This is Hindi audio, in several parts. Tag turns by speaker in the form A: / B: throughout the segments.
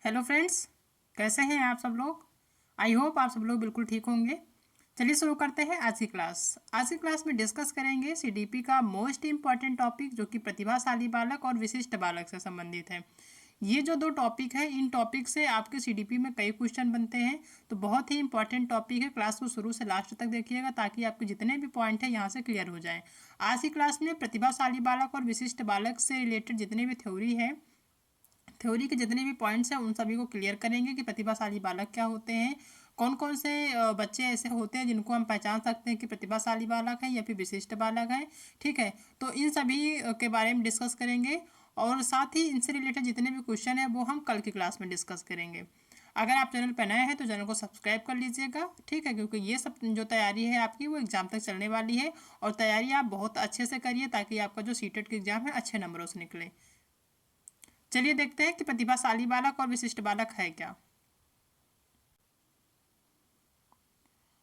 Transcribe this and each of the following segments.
A: हेलो फ्रेंड्स, कैसे हैं आप सब लोग। आई होप आप सब लोग बिल्कुल ठीक होंगे। चलिए शुरू करते हैं आज की क्लास। आज की क्लास में डिस्कस करेंगे सीडीपी का मोस्ट इम्पॉर्टेंट टॉपिक जो कि प्रतिभाशाली बालक और विशिष्ट बालक से संबंधित है। ये जो दो टॉपिक है, इन टॉपिक से आपके सीडीपी में कई क्वेश्चन बनते हैं, तो बहुत ही इंपॉर्टेंट टॉपिक है। क्लास को शुरू से लास्ट तक देखिएगा ताकि आपके जितने भी पॉइंट हैं यहाँ से क्लियर हो जाए। आज की क्लास में प्रतिभाशाली बालक और विशिष्ट बालक से रिलेटेड जितने भी थ्योरी है, थ्योरी के जितने भी पॉइंट्स हैं उन सभी को क्लियर करेंगे कि प्रतिभाशाली बालक क्या होते हैं, कौन कौन से बच्चे ऐसे होते हैं जिनको हम पहचान सकते हैं कि प्रतिभाशाली बालक है या फिर विशिष्ट बालक है। ठीक है, तो इन सभी के बारे में डिस्कस करेंगे और साथ ही इनसे रिलेटेड जितने भी क्वेश्चन है वो हम कल की क्लास में डिस्कस करेंगे। अगर आप चैनल पर नए हैं तो चैनल को सब्सक्राइब कर लीजिएगा, ठीक है, क्योंकि ये सब जो तैयारी है आपकी वो एग्जाम तक चलने वाली है और तैयारी आप बहुत अच्छे से करिए ताकि आपका जो सीटेट का एग्जाम है अच्छे नंबरों से निकले। चलिए देखते हैं कि प्रतिभाशाली बालक और विशिष्ट बालक है क्या।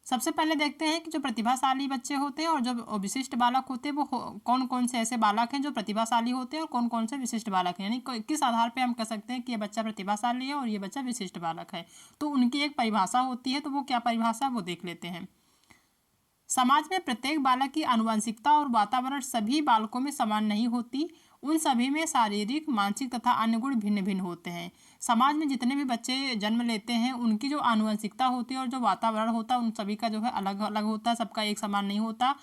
A: सबसे पहले देखते हैं कि जो प्रतिभाशाली बच्चे होते हैं और जो विशिष्ट बालक होते हैं वो कौन कौन से ऐसे बालक हैं जो प्रतिभाशाली होते हैं और कौन कौन से विशिष्ट बालक हैं, यानी किस आधार पे हम कह सकते हैं कि ये बच्चा प्रतिभाशाली है और ये बच्चा विशिष्ट बालक है। तो उनकी एक परिभाषा होती है, तो वो क्या परिभाषा है वो देख लेते हैं। समाज में प्रत्येक बालक की आनुवंशिकता और वातावरण सभी बालकों में समान नहीं होती। उन सभी में शारीरिक, मानसिक तथा अन्य गुण भिन्न भिन्न होते हैं। समाज में जितने भी बच्चे जन्म लेते हैं उनकी जो आनुवंशिकता होती है और जो वातावरण होता है उन सभी का जो है अलग अलग होता है, सबका एक समान नहीं होता।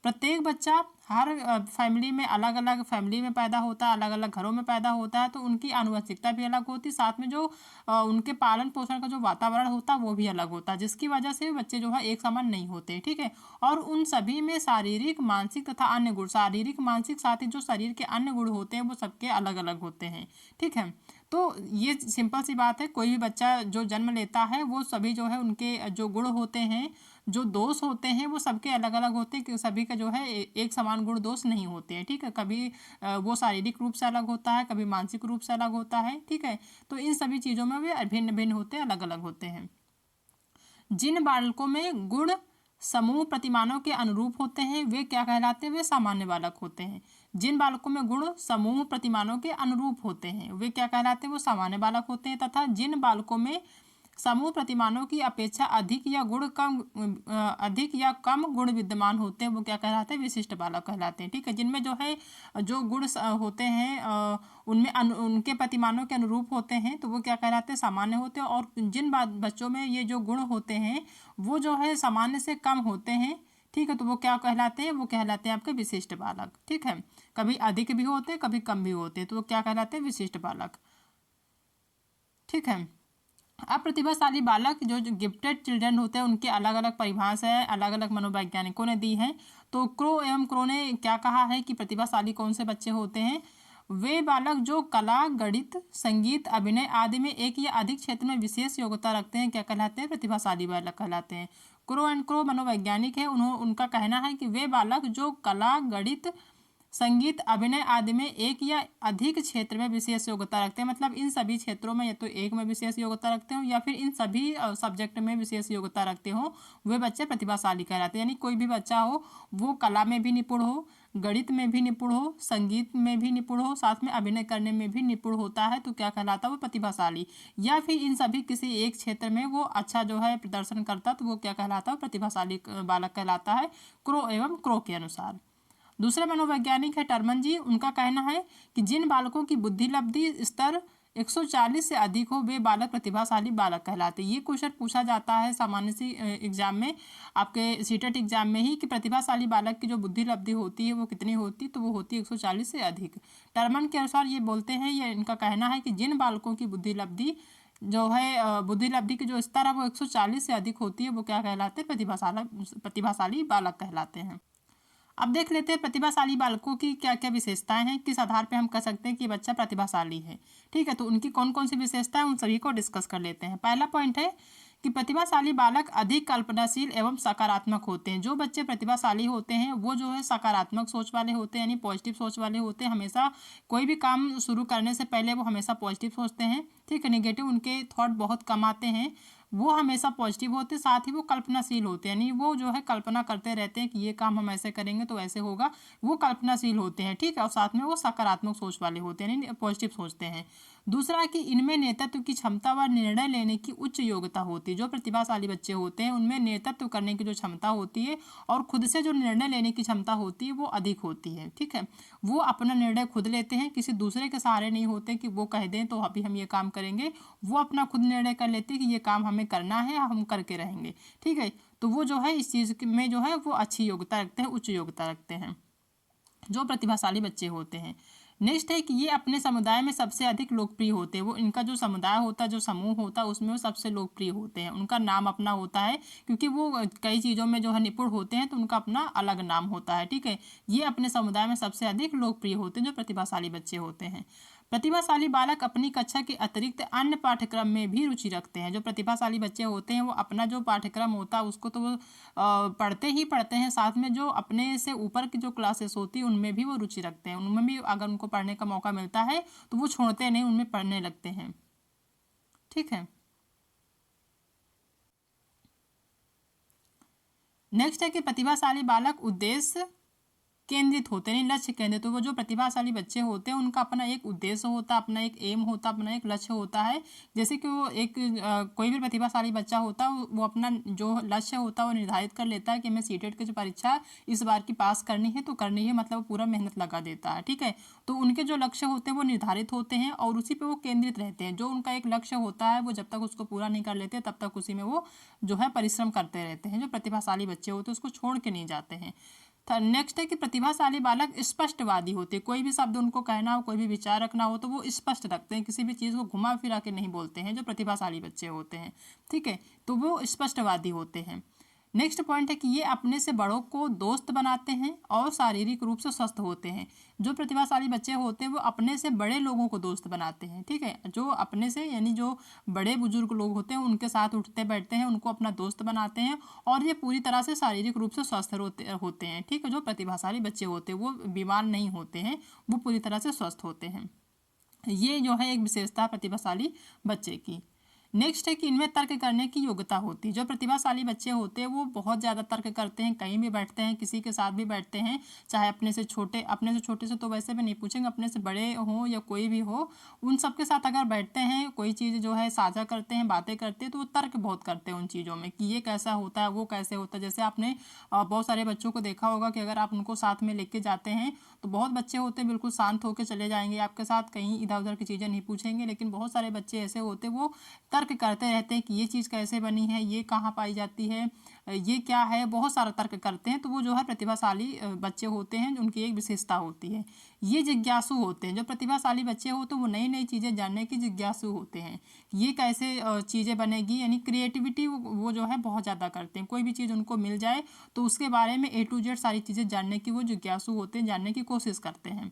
A: प्रत्येक बच्चा हर फैमिली में अलग अलग फैमिली में पैदा होता है, अलग अलग घरों में पैदा होता है, तो उनकी आनुवंशिकता भी अलग होती है। साथ में जो उनके पालन पोषण का जो वातावरण होता है वो भी अलग होता है, जिसकी वजह से बच्चे जो है एक समान नहीं होते। ठीक है, और उन सभी में शारीरिक, मानसिक तथा अन्य गुण, शारीरिक, मानसिक साथ ही जो शरीर के अन्य गुण होते हैं वो सबके अलग अलग होते हैं। ठीक है, तो ये सिंपल सी बात है। कोई भी बच्चा जो जन्म लेता है वो सभी जो है उनके जो गुण होते हैं, जो दोष होते हैं वो सबके अलग अलग होते हैं, कि सभी का जो है एक समान गुण दोष नहीं होते हैं। ठीक है, कभी वो शारीरिक रूप से अलग होता है, कभी मानसिक रूप से अलग होता है। ठीक है, तो इन सभी चीज़ों में वे भिन्न भिन्न होते हैं, अलग अलग होते हैं। जिन बालकों में गुण समूह प्रतिमानों के अनुरूप होते हैं वे क्या कहलाते हैं, वे सामान्य बालक होते हैं। जिन बालकों में गुण समूह प्रतिमानों के अनुरूप होते हैं वे क्या कहलाते हैं, वो सामान्य बालक होते हैं। तथा जिन बालकों में समूह प्रतिमानों की अपेक्षा अधिक या कम गुण विद्यमान होते हैं वो क्या कहलाते हैं, विशिष्ट बालक कहलाते हैं। ठीक है, जिनमें जो है जो गुण होते हैं उनमें उनके प्रतिमानों के अनुरूप होते हैं तो वो क्या कहलाते हैं, सामान्य होते हैं। और जिन बच्चों में ये जो गुण होते हैं वो जो है सामान्य से कम होते हैं, ठीक है, तो वो क्या कहलाते हैं, वो कहलाते हैं आपके विशिष्ट बालक। ठीक है, कभी अधिक भी होते हैं कभी कम भी होते हैं, तो वो क्या कहलाते हैं, विशिष्ट बालक। ठीक है, अब प्रतिभाशाली बालक जो गिफ्टेड चिल्ड्रन होते हैं उनके अलग अलग परिभाषा है, अलग अलग मनोवैज्ञानिकों ने दी है। तो क्रो एवं क्रो ने क्या कहा है कि प्रतिभाशाली कौन से बच्चे होते हैं, वे बालक जो कला, गणित, संगीत, अभिनय आदि में एक या अधिक क्षेत्र में विशेष योग्यता रखते हैं क्या कहलाते हैं, प्रतिभाशाली बालक कहलाते हैं। क्रो एंड क्रो मनोवैज्ञानिक है, उनका कहना है कि वे बालक जो कला, गणित, संगीत, अभिनय आदि में एक या अधिक क्षेत्र में विशेष योग्यता रखते हैं, मतलब इन सभी क्षेत्रों में या तो एक में विशेष योग्यता रखते हो या फिर इन सभी सब्जेक्ट में विशेष योग्यता रखते हो, वे बच्चे प्रतिभाशाली कहलाते हैं। यानी कोई भी बच्चा हो वो कला में भी निपुण हो, गणित में भी निपुण हो, संगीत में भी निपुण हो, साथ में अभिनय करने में भी निपुण होता है, तो क्या कहलाता है, वो प्रतिभाशाली। या फिर इन सभी किसी एक क्षेत्र में वो अच्छा जो है प्रदर्शन करता तो वो क्या कहलाता है, प्रतिभाशाली बालक कहलाता है, क्रो एवं क्रो के अनुसार। दूसरे मनोवैज्ञानिक है टर्मन जी, उनका कहना है कि जिन बालकों की बुद्धि लब्धि स्तर 140 से अधिक हो वे बालक प्रतिभाशाली बालक कहलाते हैं। ये क्वेश्चन पूछा जाता है सामान्य सी एग्जाम में, आपके सीटेट एग्जाम में ही, कि प्रतिभाशाली बालक की जो बुद्धि लब्धि होती है वो कितनी होती, तो वो होती है 140 से अधिक। टर्मन के अनुसार ये बोलते हैं, ये इनका कहना है कि जिन बालकों की बुद्धि लब्धि जो है बुद्धि लब्धि की जो स्तर है वो 140 से अधिक होती है वो क्या कहलाते हैं, प्रतिभाशाली बालक कहलाते हैं। अब देख लेते हैं प्रतिभाशाली बालकों की क्या क्या विशेषताएं हैं, किस आधार पे हम कह सकते हैं कि बच्चा प्रतिभाशाली है। ठीक है, तो उनकी कौन कौन सी विशेषताएं उन सभी को डिस्कस कर लेते हैं। पहला पॉइंट है कि प्रतिभाशाली बालक अधिक कल्पनाशील एवं सकारात्मक होते हैं। जो बच्चे प्रतिभाशाली होते हैं वो जो है सकारात्मक सोच वाले होते हैं, यानी पॉजिटिव सोच वाले होते हैं। हमेशा कोई भी काम शुरू करने से पहले वो हमेशा पॉजिटिव सोचते हैं। ठीक है, निगेटिव उनके थॉट बहुत कम आते हैं, वो हमेशा पॉजिटिव होते हैं। साथ ही वो कल्पनाशील होते हैं, यानी वो जो है कल्पना करते रहते हैं कि ये काम हम ऐसे करेंगे तो ऐसे होगा, वो कल्पनाशील होते हैं। ठीक है, और साथ में वो सकारात्मक सोच वाले होते हैं, यानी पॉजिटिव सोचते हैं। दूसरा कि इनमें नेतृत्व की क्षमता व निर्णय लेने की उच्च योग्यता होती है। जो प्रतिभाशाली बच्चे होते हैं उनमें नेतृत्व करने की जो क्षमता होती है और खुद से जो निर्णय लेने की क्षमता होती है वो अधिक होती है। ठीक है, वो अपना निर्णय खुद लेते हैं, किसी दूसरे के सहारे नहीं होते कि वो कह दें तो अभी हम ये काम करेंगे। वो अपना खुद निर्णय कर लेते हैं कि ये काम हमें करना है, हम करके रहेंगे। ठीक है, तो वो जो है इस चीज़ में जो है वो अच्छी योग्यता रखते हैं, उच्च योग्यता रखते हैं जो प्रतिभाशाली बच्चे होते हैं। नेक्स्ट है कि ये अपने समुदाय में सबसे अधिक लोकप्रिय होते हैं। वो इनका जो समुदाय होता है, जो समूह होता है, उसमें वो सबसे लोकप्रिय होते हैं। उनका नाम अपना होता है क्योंकि वो कई चीज़ों में जो है निपुण होते हैं, तो उनका अपना अलग नाम होता है। ठीक है, ये अपने समुदाय में सबसे अधिक लोकप्रिय होते हैं जो प्रतिभाशाली बच्चे होते हैं। प्रतिभाशाली बालक अपनी कक्षा के अतिरिक्त अन्य पाठ्यक्रम में भी रुचि रखते हैं। जो प्रतिभाशाली बच्चे होते हैं वो अपना जो पाठ्यक्रम होता है उसको तो वो पढ़ते ही पढ़ते हैं, साथ में जो अपने से ऊपर की जो क्लासेस होती है उनमें भी वो रुचि रखते हैं। उनमें भी अगर उनको पढ़ने का मौका मिलता है तो वो छोड़ते नहीं, उनमें पढ़ने लगते हैं। ठीक है, नेक्स्ट है कि प्रतिभाशाली बालक उद्देश्य केंद्रित होते हैं, लक्ष्य केंद्रित। तो वो जो प्रतिभाशाली बच्चे होते हैं उनका अपना एक उद्देश्य होता है, अपना एक एम होता है, अपना एक लक्ष्य होता है। जैसे कि वो एक कोई भी प्रतिभाशाली बच्चा होता है वो अपना जो लक्ष्य होता है वो निर्धारित कर लेता है कि हमें सीटेट की जो परीक्षा इस बार की पास करनी है तो करनी है, मतलब वो पूरा मेहनत लगा देता है। ठीक है, तो उनके जो लक्ष्य होते हैं वो निर्धारित होते हैं और उसी पर वो केंद्रित रहते हैं। जो उनका एक लक्ष्य होता है वो जब तक उसको पूरा नहीं कर लेते तब तक उसी में वो जो है परिश्रम करते रहते हैं। जो प्रतिभाशाली बच्चे होते हैं उसको छोड़ के नहीं जाते हैं। नेक्स्ट है कि प्रतिभाशाली बालक स्पष्टवादी होते हैं। कोई भी शब्द उनको कहना हो, कोई भी विचार रखना हो तो वो स्पष्ट रखते हैं, किसी भी चीज़ को घुमा फिरा के नहीं बोलते हैं जो प्रतिभाशाली बच्चे होते हैं। ठीक है, तो वो स्पष्टवादी होते हैं। नेक्स्ट पॉइंट है कि ये अपने से बड़ों को दोस्त बनाते हैं और शारीरिक रूप से स्वस्थ होते हैं। जो प्रतिभाशाली बच्चे होते हैं वो अपने से बड़े लोगों को दोस्त बनाते हैं। ठीक है, जो अपने से यानी जो बड़े बुजुर्ग लोग होते हैं उनके साथ उठते बैठते हैं, उनको अपना दोस्त बनाते हैं और ये पूरी तरह से शारीरिक रूप से स्वस्थ होते हैं। ठीक है, जो प्रतिभाशाली बच्चे होते हैं वो बीमार नहीं होते हैं, वो पूरी तरह से स्वस्थ होते हैं। ये जो है एक विशेषता प्रतिभाशाली बच्चे की। नेक्स्ट है कि इनमें तर्क करने की योग्यता होती है। जो प्रतिभाशाली बच्चे होते हैं वो बहुत ज़्यादा तर्क करते हैं, कहीं भी बैठते हैं, किसी के साथ भी बैठते हैं, चाहे अपने से छोटे से तो वैसे भी नहीं पूछेंगे, अपने से बड़े हों या कोई भी हो, उन सबके साथ अगर बैठते हैं, कोई चीज़ जो है साझा करते हैं, बातें करते हैं, तो वो तर्क बहुत करते हैं उन चीज़ों में कि ये कैसा होता है, वो कैसे होता है। जैसे आपने बहुत सारे बच्चों को देखा होगा कि अगर आप उनको साथ में लेके जाते हैं तो बहुत बच्चे होते हैं बिल्कुल शांत होकर चले जाएंगे आपके साथ, कहीं इधर उधर की चीज़ें नहीं पूछेंगे। लेकिन बहुत सारे बच्चे ऐसे होते हैं वो तर्क करते रहते हैं कि ये चीज़ कैसे बनी है, ये कहाँ पाई जाती है, ये क्या है, बहुत सारा तर्क करते हैं। तो वो जो है प्रतिभाशाली बच्चे होते हैं, उनकी एक विशेषता होती है। ये जिज्ञासु होते हैं। जो प्रतिभाशाली बच्चे होते हैं वो नई नई चीज़ें जानने की जिज्ञासु होते हैं। ये कैसे चीज़ें बनेगी, यानी क्रिएटिविटी वो जो है बहुत ज़्यादा करते हैं। कोई भी चीज़ उनको मिल जाए तो उसके बारे में A to Z सारी चीज़ें जानने की वो जिज्ञासु होते हैं, जानने की कोशिश करते हैं।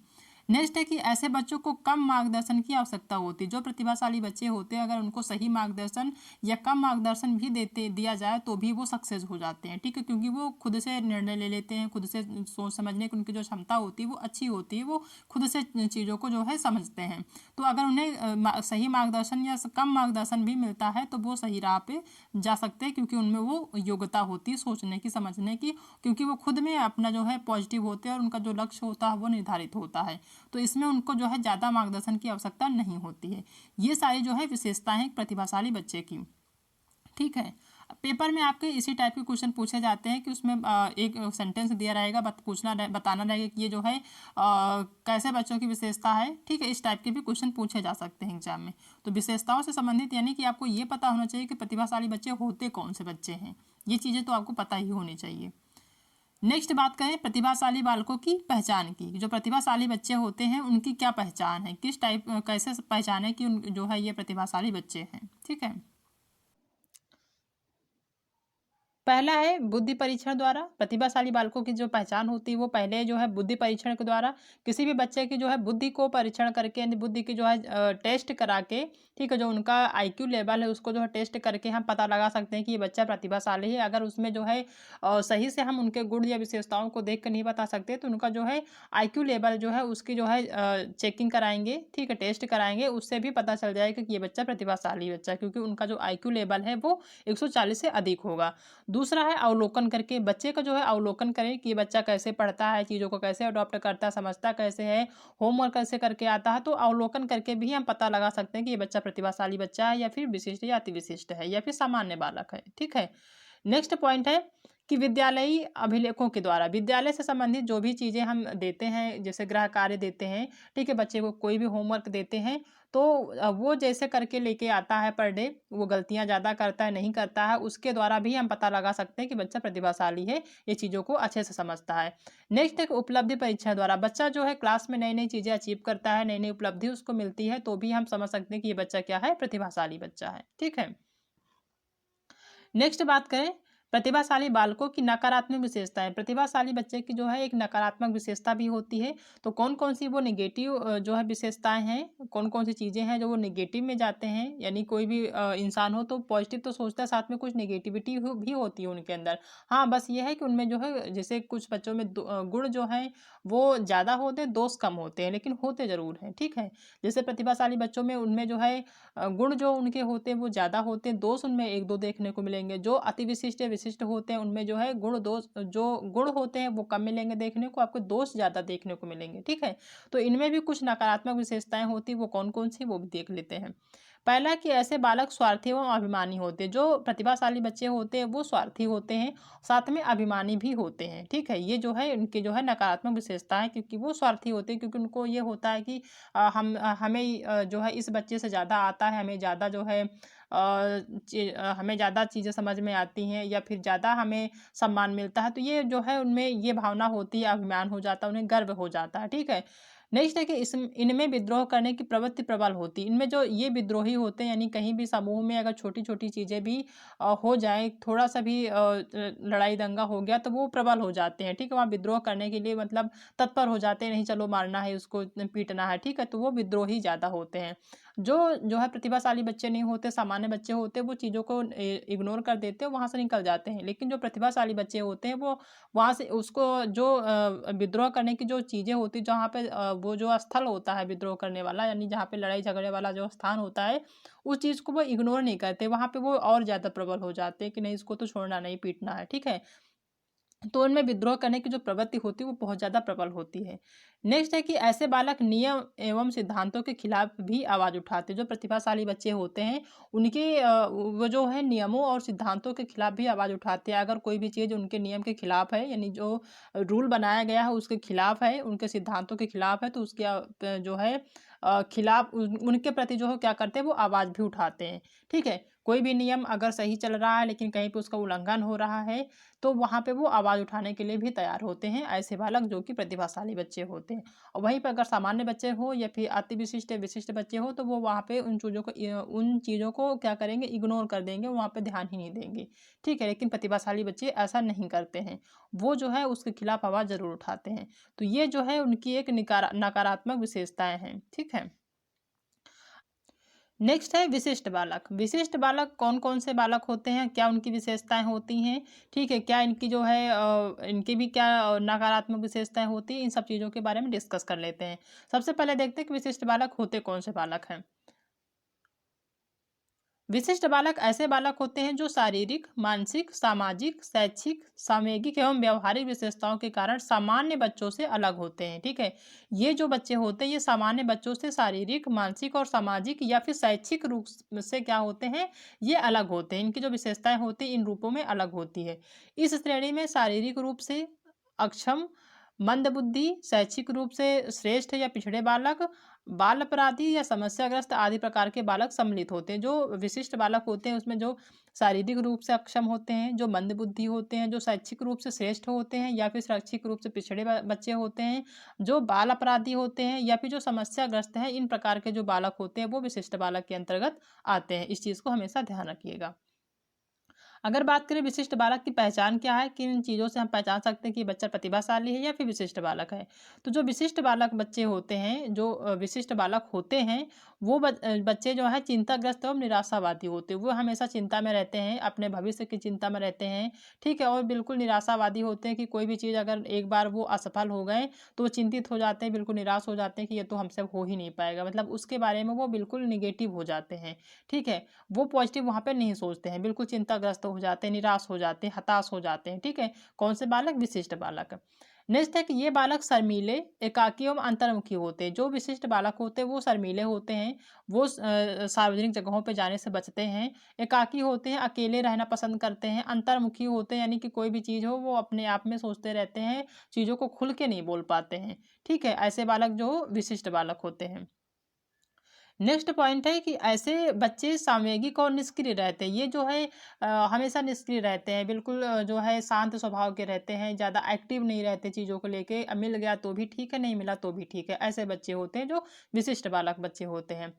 A: नेक्स्ट है कि ऐसे बच्चों को कम मार्गदर्शन की आवश्यकता होती है। जो प्रतिभाशाली बच्चे होते हैं अगर उनको सही मार्गदर्शन या कम मार्गदर्शन भी दिया जाए तो भी वो सक्सेस हो जाते हैं। ठीक है, क्योंकि वो खुद से निर्णय ले लेते हैं, खुद से सोच समझने की उनकी जो क्षमता होती है वो अच्छी होती है, वो खुद से चीज़ों को जो है समझते हैं। तो अगर उन्हें सही मार्गदर्शन या कम मार्गदर्शन भी मिलता है तो वो सही राह पे जा सकते हैं, क्योंकि उनमें वो योग्यता होती है सोचने की, समझने की, क्योंकि वो खुद में अपना जो है पॉजिटिव होते हैं और उनका जो लक्ष्य होता है वो निर्धारित होता है। तो इसमें उनको जो है ज़्यादा मार्गदर्शन की आवश्यकता नहीं होती है। ये सारी जो है विशेषताएं एक प्रतिभाशाली बच्चे की। ठीक है, पेपर में आपके इसी टाइप के क्वेश्चन पूछे जाते हैं कि उसमें एक सेंटेंस दिया रहेगा, बताना रहेगा कि ये जो है कैसे बच्चों की विशेषता है। ठीक है, इस टाइप के भी क्वेश्चन पूछे जा सकते हैं एग्जाम में। तो विशेषताओं से संबंधित यानी कि आपको ये पता होना चाहिए कि प्रतिभाशाली बच्चे होते कौन से बच्चे हैं, ये चीज़ें तो आपको पता ही होनी चाहिए। नेक्स्ट बात करें प्रतिभाशाली बालकों की पहचान की। जो प्रतिभाशाली बच्चे होते हैं उनकी क्या पहचान है, किस टाइप कैसे पहचान है कि उन जो है ये प्रतिभाशाली बच्चे हैं। ठीक है, पहला है बुद्धि परीक्षण द्वारा। प्रतिभाशाली बालकों की जो पहचान होती है वो पहले जो है बुद्धि परीक्षण के द्वारा, किसी भी बच्चे की जो है बुद्धि को परीक्षण करके, यानी बुद्धि की जो है टेस्ट करा के, ठीक है, जो उनका IQ लेवल है उसको जो है टेस्ट करके हम पता लगा सकते हैं कि ये बच्चा प्रतिभाशाली है। अगर उसमें जो है सही से हम उनके गुण या विशेषताओं को देख कर नहीं बता सकते तो उनका जो है IQ लेवल जो है उसकी जो है चेकिंग कराएंगे, ठीक है, टेस्ट कराएंगे, उससे भी पता चल जाएगा कि ये बच्चा प्रतिभाशाली बच्चा है, क्योंकि उनका जो IQ लेवल है वो 140 से अधिक होगा। दूसरा है अवलोकन करके, बच्चे का जो है अवलोकन करें कि ये बच्चा कैसे पढ़ता है, चीज़ों को कैसे अडॉप्ट करता है, समझता कैसे है, होमवर्क कैसे करके आता है। तो अवलोकन करके भी हम पता लगा सकते हैं कि ये बच्चा प्रतिभाशाली बच्चा है या फिर विशिष्ट या अति विशिष्ट है या फिर सामान्य बालक है। ठीक है। नेक्स्ट पॉइंट है कि विद्यालयी अभिलेखों के द्वारा विद्यालय से संबंधित जो भी चीज़ें हम देते हैं, जैसे गृह कार्य देते हैं, ठीक है, बच्चे को कोई भी होमवर्क देते हैं, तो वो जैसे करके लेके आता है पर डे, वो गलतियाँ ज़्यादा करता है नहीं करता है, उसके द्वारा भी हम पता लगा सकते हैं कि बच्चा प्रतिभाशाली है, ये चीज़ों को अच्छे से समझता है। नेक्स्ट एक उपलब्धि परीक्षा द्वारा बच्चा जो है क्लास में नई नई चीज़ें अचीव करता है, नई नई उपलब्धि उसको मिलती है, तो भी हम समझ सकते हैं कि ये बच्चा क्या है, प्रतिभाशाली बच्चा है। ठीक है। नेक्स्ट बात करें प्रतिभाशाली बालकों की नकारात्मक विशेषताएं। प्रतिभाशाली बच्चे की जो है एक नकारात्मक विशेषता भी होती है। तो कौन कौन सी वो निगेटिव जो है विशेषताएं हैं, कौन कौन सी चीज़ें हैं जो वो निगेटिव में जाते हैं। यानी कोई भी इंसान हो तो पॉजिटिव तो सोचता है, साथ में कुछ निगेटिविटी भी होती है उनके अंदर। हाँ, बस ये है कि उनमें जो है जैसे कुछ बच्चों में गुण जो हैं वो ज़्यादा होते हैं, दोष कम होते हैं, लेकिन होते ज़रूर हैं। ठीक है। जैसे प्रतिभाशाली बच्चों में उनमें जो है गुण जो उनके होते हैं वो ज़्यादा होते हैं, दोष उनमें 1-2 देखने को मिलेंगे। जो अति विशिष्ट या विशिष्ट होते हैं उनमें जो है गुण दोष, जो गुण होते हैं वो कम मिलेंगे देखने को, आपको दोष ज़्यादा देखने को मिलेंगे। ठीक है। तो इनमें भी कुछ नकारात्मक विशेषताएं होती हैं, वो कौन-कौन सी वो भी देख लेते हैं। पहला कि ऐसे बालक स्वार्थी एवं अभिमानी होते हैं। जो प्रतिभाशाली बच्चे होते हैं वो स्वार्थी होते हैं, साथ में अभिमानी भी होते हैं। ठीक है। ये जो है इनकी जो है नकारात्मक विशेषता है, क्योंकि वो स्वार्थी होते हैं, क्योंकि उनको ये होता है कि हमें जो है इस बच्चे से ज़्यादा आता है, हमें ज़्यादा जो है हमें ज़्यादा चीज़ें समझ में आती हैं या फिर ज़्यादा हमें सम्मान मिलता है। तो ये जो है उनमें ये भावना होती है, अभिमान हो जाता है, उन्हें गर्व हो जाता है। ठीक है। नेक्स्ट है कि इनमें विद्रोह करने की प्रवृत्ति प्रबल होती है। इनमें जो ये विद्रोही होते हैं, यानी कहीं भी समूह में अगर छोटी-छोटी चीज़ें भी हो जाएँ, थोड़ा-सा भी लड़ाई दंगा हो गया तो वो प्रबल हो जाते हैं। ठीक है। वहाँ विद्रोह करने के लिए मतलब तत्पर हो जाते हैं, नहीं चलो मारना है उसको, पीटना है। ठीक है। तो वो विद्रोही ज़्यादा होते हैं। जो है प्रतिभाशाली बच्चे नहीं होते, सामान्य बच्चे होते हैं, वो चीज़ों को इग्नोर कर देते हैं, वहाँ से निकल जाते हैं। लेकिन जो प्रतिभाशाली बच्चे होते हैं वो वहाँ से उसको जो विद्रोह करने की जो चीज़ें होती हैं, जहाँ पे वो जो स्थल होता है विद्रोह करने वाला, यानी जहाँ पे लड़ाई झगड़े वाला जो स्थान होता है, उस चीज़ को वो इग्नोर नहीं करते। वहाँ पे वो और ज़्यादा प्रबल हो जाते हैं कि नहीं, इसको तो छोड़ना नहीं, पीटना है। ठीक है। तो उनमें विद्रोह करने की जो प्रवृत्ति होती है वो बहुत ज़्यादा प्रबल होती है। नेक्स्ट है कि ऐसे बालक नियम एवं सिद्धांतों के खिलाफ भी आवाज़ उठाते हैं। जो प्रतिभाशाली बच्चे होते हैं उनके वो जो है नियमों और सिद्धांतों के खिलाफ भी आवाज़ उठाते हैं। अगर कोई भी चीज़ उनके नियम के खिलाफ है, यानी जो रूल बनाया गया है उसके खिलाफ है, उनके सिद्धांतों के खिलाफ है, तो उसके जो है खिलाफ उनके प्रति जो है क्या करते हैं, वो आवाज़ भी उठाते हैं। ठीक है। कोई भी नियम अगर सही चल रहा है लेकिन कहीं पे उसका उल्लंघन हो रहा है, तो वहाँ पे वो आवाज़ उठाने के लिए भी तैयार होते हैं, ऐसे बालक जो कि प्रतिभाशाली बच्चे होते हैं। और वहीं पे अगर सामान्य बच्चे हो या फिर अति विशिष्ट विशिष्ट बच्चे हो, तो वो वहाँ पे उन चीज़ों को क्या करेंगे, इग्नोर कर देंगे, वहाँ पे ध्यान ही नहीं देंगे। ठीक है। लेकिन प्रतिभाशाली बच्चे ऐसा नहीं करते हैं, वो जो है उसके खिलाफ आवाज़ ज़रूर उठाते हैं। तो ये जो है उनकी एक नकारात्मक विशेषताएं हैं। ठीक है। नेक्स्ट है विशिष्ट बालक। विशिष्ट बालक कौन-कौन से बालक होते हैं? क्या उनकी विशेषताएँ होती हैं? ठीक है, क्या इनकी जो है इनकी भी क्या नकारात्मक विशेषताएँ होती हैं? इन सब चीज़ों के बारे में डिस्कस कर लेते हैं। सबसे पहले देखते हैं कि विशिष्ट बालक होते कौन से बालक हैं? विशिष्ट बालक ऐसे बालक होते हैं जो शारीरिक, मानसिक, सामाजिक, शैक्षिक, सामयिक एवं व्यावहारिक विशेषताओं के कारण सामान्य बच्चों से अलग होते हैं। ठीक है। ये जो बच्चे होते हैं ये सामान्य बच्चों से शारीरिक, मानसिक और सामाजिक या फिर शैक्षिक रूप से क्या होते हैं, ये अलग होते हैं। इनकी जो विशेषताएं होती हैं इन रूपों में अलग होती है। इस श्रेणी में शारीरिक रूप से अक्षम, मंदबुद्धि, शैक्षिक रूप से श्रेष्ठ या पिछड़े बालक, बाल अपराधी या समस्याग्रस्त आदि प्रकार के बालक सम्मिलित होते हैं। जो विशिष्ट बालक होते हैं उसमें जो शारीरिक रूप से अक्षम होते हैं, जो मंदबुद्धि होते हैं, जो शैक्षिक रूप से श्रेष्ठ होते हैं या फिर शैक्षिक रूप से पिछड़े बच्चे होते हैं, जो बाल अपराधी होते हैं या फिर जो समस्याग्रस्त हैं, इन प्रकार के जो बालक होते हैं वो विशिष्ट बालक के अंतर्गत आते हैं। इस चीज़ को हमेशा ध्यान रखिएगा। अगर बात करें विशिष्ट बालक की पहचान क्या है, किन चीज़ों से हम पहचान सकते हैं कि बच्चा प्रतिभाशाली है या फिर विशिष्ट बालक है। तो जो विशिष्ट बालक बच्चे होते हैं, जो विशिष्ट बालक होते हैं, वो बच्चे जो है चिंताग्रस्त और निराशावादी होते हैं। वो हमेशा चिंता में रहते हैं, अपने भविष्य की चिंता में रहते हैं। ठीक है। और बिल्कुल निराशावादी होते हैं कि कोई भी चीज़ अगर एक बार वो असफल हो गए तो वो चिंतित हो जाते हैं, बिल्कुल निराश हो जाते हैं कि ये तो हमसे हो ही नहीं पाएगा, मतलब उसके बारे में वो बिल्कुल निगेटिव हो जाते हैं। ठीक है। वो पॉजिटिव वहाँ पे नहीं सोचते हैं, बिल्कुल चिंताग्रस्त हो जाते हैं, निराश हो जाते हैं, हताश हो जाते हैं। ठीक है, कौन से बालक? विशिष्ट बालक। नेक्स्ट है कि ये बालक शर्मीले, एकाकी एवं अंतर्मुखी होते हैं। जो विशिष्ट बालक होते हैं वो शर्मीले होते हैं, वो सार्वजनिक जगहों पे जाने से बचते हैं, एकाकी होते हैं, अकेले रहना पसंद करते हैं, अंतर्मुखी होते हैं, यानी कि कोई भी चीज़ हो वो अपने आप में सोचते रहते हैं, चीज़ों को खुल के नहीं बोल पाते हैं। ठीक है, ऐसे बालक जो विशिष्ट बालक होते हैं। नेक्स्ट पॉइंट है कि ऐसे बच्चे सामयिक और निष्क्रिय रहते हैं। ये जो है हमेशा निष्क्रिय रहते हैं, बिल्कुल जो है शांत स्वभाव के रहते हैं, ज़्यादा एक्टिव नहीं रहते चीज़ों को लेके। मिल गया तो भी ठीक है, नहीं मिला तो भी ठीक है। ऐसे बच्चे होते हैं जो विशिष्ट बालक बच्चे होते हैं।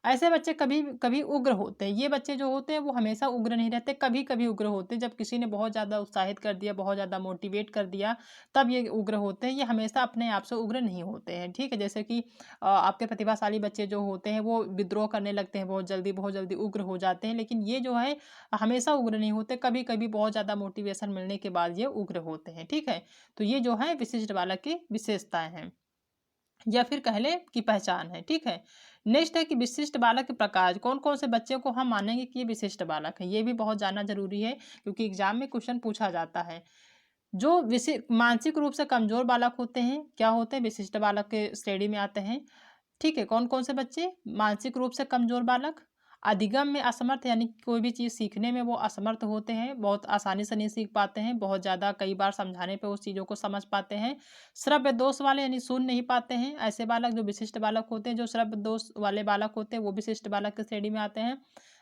A: ऐसे बच्चे कभी कभी उग्र होते हैं। ये बच्चे जो होते हैं वो हमेशा उग्र नहीं रहते, कभी कभी उग्र होते हैं। जब किसी ने बहुत ज़्यादा उत्साहित कर दिया, बहुत ज़्यादा मोटिवेट कर दिया, तब ये उग्र होते हैं। ये हमेशा अपने आप से उग्र नहीं होते हैं। ठीक है, जैसे कि आपके प्रतिभाशाली बच्चे जो होते हैं वो विद्रोह करने लगते हैं बहुत जल्दी उग्र हो जाते हैं। लेकिन ये जो है हमेशा उग्र नहीं होते, कभी कभी बहुत ज़्यादा मोटिवेशन मिलने के बाद ये उग्र होते हैं। ठीक है, तो ये जो है विशिष्ट बालक की विशेषताएं हैं या फिर कह ले कि पहचान है। ठीक है, नेक्स्ट है कि विशिष्ट बालक के प्रकार। कौन कौन से बच्चे को हम मानेंगे कि ये विशिष्ट बालक है, ये भी बहुत जानना जरूरी है क्योंकि एग्जाम में क्वेश्चन पूछा जाता है। जो मानसिक रूप से कमजोर बालक होते हैं, क्या होते हैं? विशिष्ट बालक के श्रेणी में आते हैं। ठीक है, कौन कौन से बच्चे? मानसिक रूप से कमजोर बालक, अधिगम में असमर्थ, यानी कि कोई भी चीज़ सीखने में वो असमर्थ होते हैं, बहुत आसानी से नहीं सीख पाते हैं, बहुत ज़्यादा कई बार समझाने पे उस चीज़ों को समझ पाते हैं। श्रव्य दोष वाले, यानी सुन नहीं पाते हैं, ऐसे बालक जो विशिष्ट बालक होते हैं। जो श्रव्य दोष वाले बालक होते हैं वो विशिष्ट बालक की श्रेणी में आते हैं।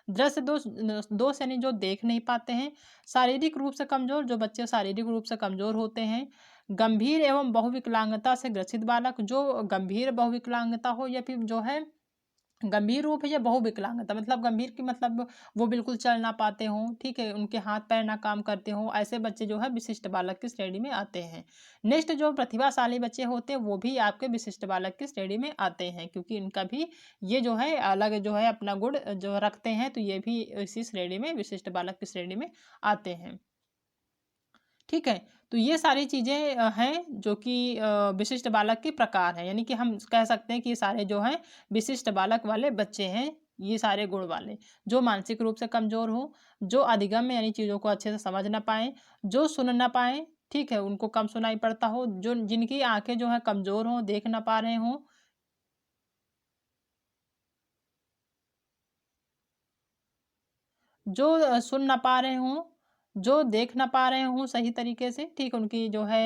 A: दृश्य दोष दोष यानी जो देख नहीं पाते हैं। शारीरिक रूप से कमजोर, जो बच्चे शारीरिक रूप से कमजोर होते हैं। गंभीर एवं बहुविकलांगता से ग्रसित बालक, जो गंभीर बहुविकलांगता हो या फिर जो है गंभीर रूप है या बहुविकलांगता, मतलब गंभीर की मतलब वो बिल्कुल चल ना पाते हों। ठीक है, उनके हाथ पैर ना काम करते हों, ऐसे बच्चे जो है विशिष्ट बालक की श्रेणी में आते हैं। नेक्स्ट जो प्रतिभाशाली बच्चे होते हैं वो भी आपके विशिष्ट बालक की श्रेणी में आते हैं, क्योंकि इनका भी ये जो है अलग जो है अपना गुण जो रखते हैं, तो ये भी इसी श्रेणी में विशिष्ट बालक की श्रेणी में आते हैं। ठीक है, तो ये सारी चीज़ें हैं जो कि विशिष्ट बालक के प्रकार हैं, यानी कि हम कह सकते हैं कि ये सारे जो हैं विशिष्ट बालक वाले बच्चे हैं। ये सारे गुण वाले, जो मानसिक रूप से कमज़ोर हो, जो अधिगम में यानी चीज़ों को अच्छे से समझ ना पाएँ, जो सुन ना पाएँ, ठीक है, उनको कम सुनाई पड़ता हो, जो जिनकी आँखें जो हैं कमज़ोर हों, देख ना पा रहे हों, जो सुन ना पा रहे हों, जो देख ना पा रहे हों सही तरीके से, ठीक है, उनकी जो है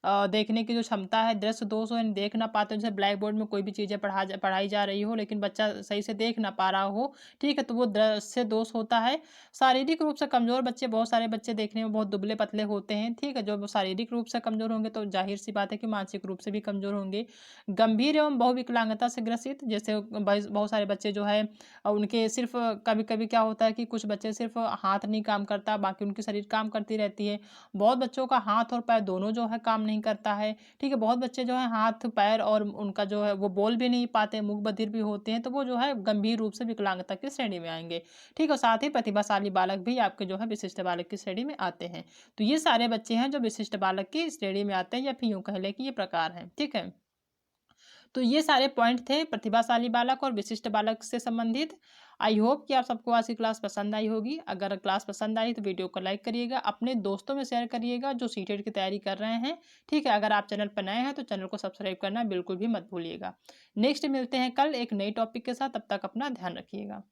A: देखने की जो क्षमता है, दृष्टि दोष हो, यानी देख ना पाते हो, जैसे ब्लैक बोर्ड में कोई भी चीज़ें पढ़ाई जा रही हो लेकिन बच्चा सही से देख ना पा रहा हो, ठीक है, तो वो दृश्य दोष होता है। शारीरिक रूप से कमज़ोर बच्चे, बहुत सारे बच्चे देखने में बहुत दुबले-पतले होते हैं, ठीक है, जो वो शारीरिक रूप से कमज़ोर होंगे तो ज़ाहिर-सी बात है कि मानसिक रूप से भी कमज़ोर होंगे। गंभीर एवं बहुविकलांगता से ग्रसित, जैसे बहुत सारे बच्चे जो है उनके सिर्फ़ कभी-कभी क्या होता है कि कुछ बच्चे सिर्फ़ हाथ नहीं काम करता, बाकी उनकी शरीर काम करती रहती है। बहुत बच्चों का हाथ और पैर दोनों जो है काम नहीं करता है, ठीक है? बहुत बच्चे जो हैं हाथ, पैर और उनका जो है वो बोल भी नहीं पाते, मूक बधिर भी होते हैं, तो वो जो है गंभीर रूप से विकलांगता की श्रेणी में आएँगे, ठीक है? साथ ही प्रतिभाशाली बालक भी आपके जो है विशिष्ट बालक की श्रेणी में आते हैं। तो ये सारे बच्चे हैं जो विशिष्ट बालक की श्रेणी में आते हैं, या फिर यूँ कह लें कि ये प्रकार हैं, ठीक है? तो ये सारे पॉइंट थे प्रतिभाशाली बालक और विशिष्ट बालक से संबंधित। आई होप कि आप सबको आज की क्लास पसंद आई होगी। अगर क्लास पसंद आई तो वीडियो को लाइक करिएगा, अपने दोस्तों में शेयर करिएगा जो सीटेट की तैयारी कर रहे हैं, ठीक है। अगर आप चैनल पर नए हैं तो चैनल को सब्सक्राइब करना बिल्कुल भी मत भूलिएगा। नेक्स्ट मिलते हैं कल एक नई टॉपिक के साथ, तब तक अपना ध्यान रखिएगा।